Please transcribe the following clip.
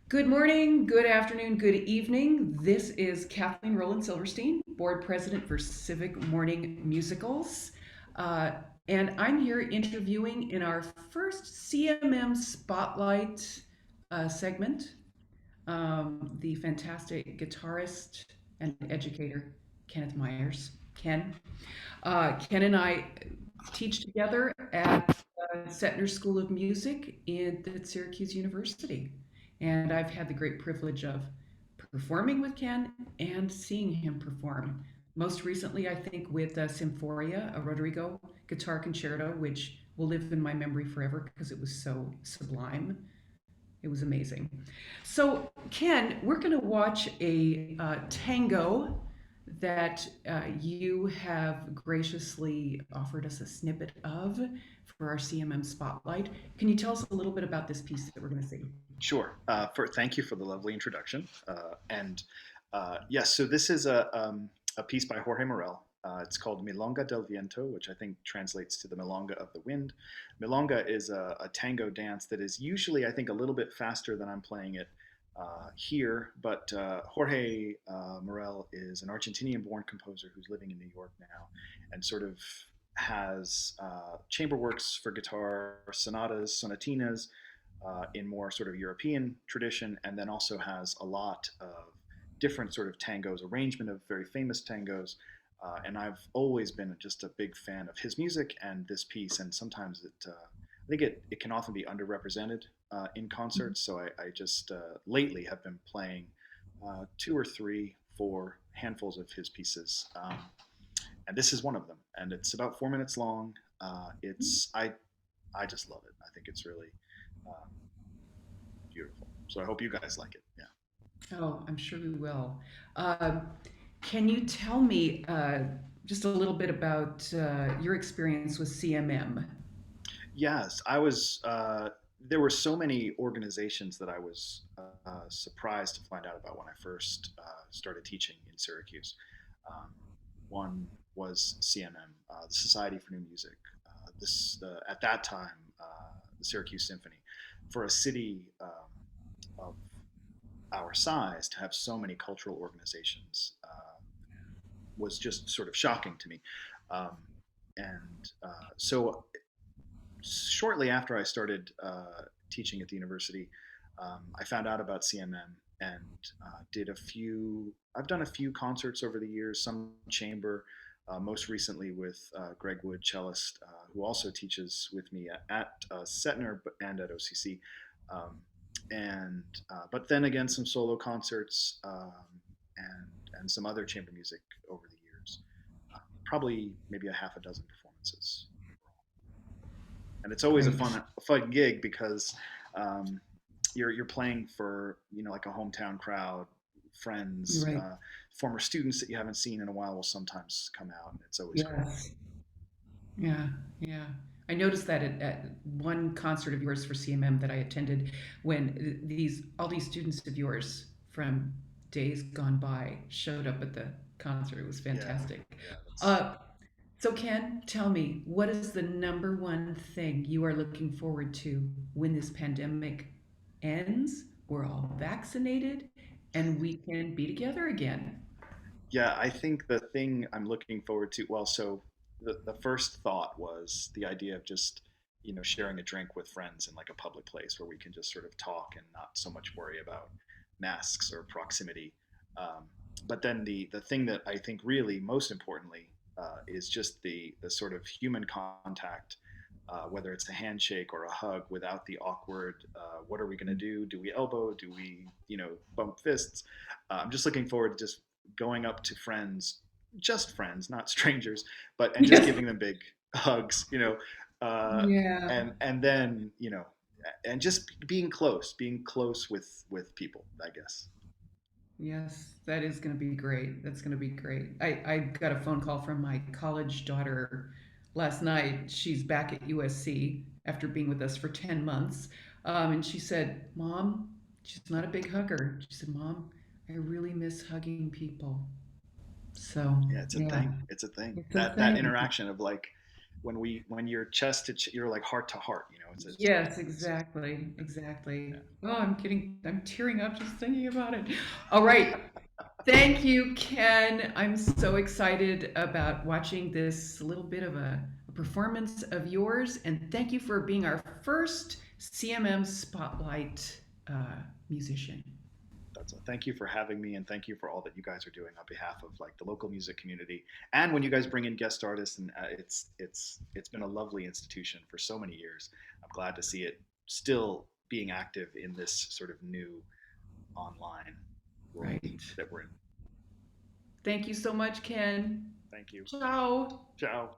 Good morning, good afternoon, good evening. This is Kathleen Roland-Silverstein, Board President for Civic Morning Musicals. Uh, and I'm here interviewing in our first CMM Spotlight segment the fantastic guitarist and educator, Kenneth Myers. Ken and I teach together at Setner School of Music at Syracuse University. And I've had the great privilege of performing with Ken and seeing him perform. Most recently, I think, with Symphoria, a Rodrigo guitar concerto, which will live in my memory forever because it was so sublime. It was amazing. So, Ken, we're going to watch a tango that you have graciously offered us a snippet of for our CMM Spotlight. Can you tell us a little bit about this piece that we're going to see? Sure. Thank you for the lovely introduction. And yes, so this is a piece by Jorge Morel. It's called Milonga del Viento, which I think translates to the Milonga of the Wind. Milonga is a tango dance that is usually, I think, a little bit faster than I'm playing it here. But Jorge Morel is an Argentinian-born composer who's living in New York now, and sort of has chamber works for guitar, sonatas, sonatinas, in more sort of European tradition, and then also has a lot of different sort of tangos, arrangement of very famous tangos. And I've always been just a big fan of his music and this piece. And sometimes I think it can often be underrepresented in concerts. So I just lately have been playing two or three, four handfuls of his pieces. And this is one of them. And it's about 4 minutes long. I just love it. I think it's really um, beautiful. So I hope you guys like it. Yeah. Oh, I'm sure we will. Uh, can you tell me just a little bit about your experience with CMM? Yes, I was. There were so many organizations that I was surprised to find out about when I first started teaching in Syracuse. Um, One was CMM, the Society for New Music. At that time, the Syracuse Symphony. For a city of our size to have so many cultural organizations was just sort of shocking to me. Um, and so shortly after I started teaching at the university, I found out about CMM and did a few. I've done a few concerts over the years, some chamber, most recently with Greg Wood, cellist, who also teaches with me at Setner and at OCC. Um, and But then again, some solo concerts and some other chamber music over the years. Probably maybe a half a dozen performances overall, and it's always Great. a fun gig because um, you're playing for like a hometown crowd, friends, Right. former students that you haven't seen in a while will sometimes come out, and it's always great. Yes. Yeah. Yeah. I noticed that at one concert of yours for CMM that I attended, when these all these students of yours from days gone by showed up at the concert. It was Yeah, fantastic. yeah, that's Uh, so Ken, tell me, what is the number one thing you are looking forward to when this pandemic ends? We're all vaccinated, and we can be together again. yeah. I think the thing I'm looking forward to. Well, so the first thought was the idea of just sharing a drink with friends in like a public place where we can just sort of talk and not so much worry about masks or proximity. Um, but then the thing that I think really most importantly is just the sort of human contact, whether it's a handshake or a hug, without the awkward. What are we going to do? Do we elbow? Do we bump fists? I'm just looking forward to just going up to friends, just friends, not strangers, and just Yes. giving them big hugs. Uh, Yeah. and then and just being close with people, I guess. Yes, that is going to be great. That's going to be great. I got a phone call from my college daughter last night. She's back at USC after being with us for 10 months. And she said, Mom, she's not a big hugger. She said, Mom, I really miss hugging people. So, Yeah, it's a yeah, thing. It's a thing. it's a That thing. interaction of like, when you're you're like heart to heart. You know, it's Yes, wonderful. So exactly, yeah, exactly. Oh, I'm tearing up just thinking about it. All right. Thank you, Ken. I'm so excited about watching this little bit of a performance of yours. And thank you for being our first CMM Spotlight musician. that's thank you for having me, and thank you for all that you guys are doing on behalf of like the local music community. And when you guys bring in guest artists, and it's been a lovely institution for so many years. I'm glad to see it still being active in this sort of new online world Right. that we're in. Thank you so much, Ken. Thank you. Ciao. Ciao.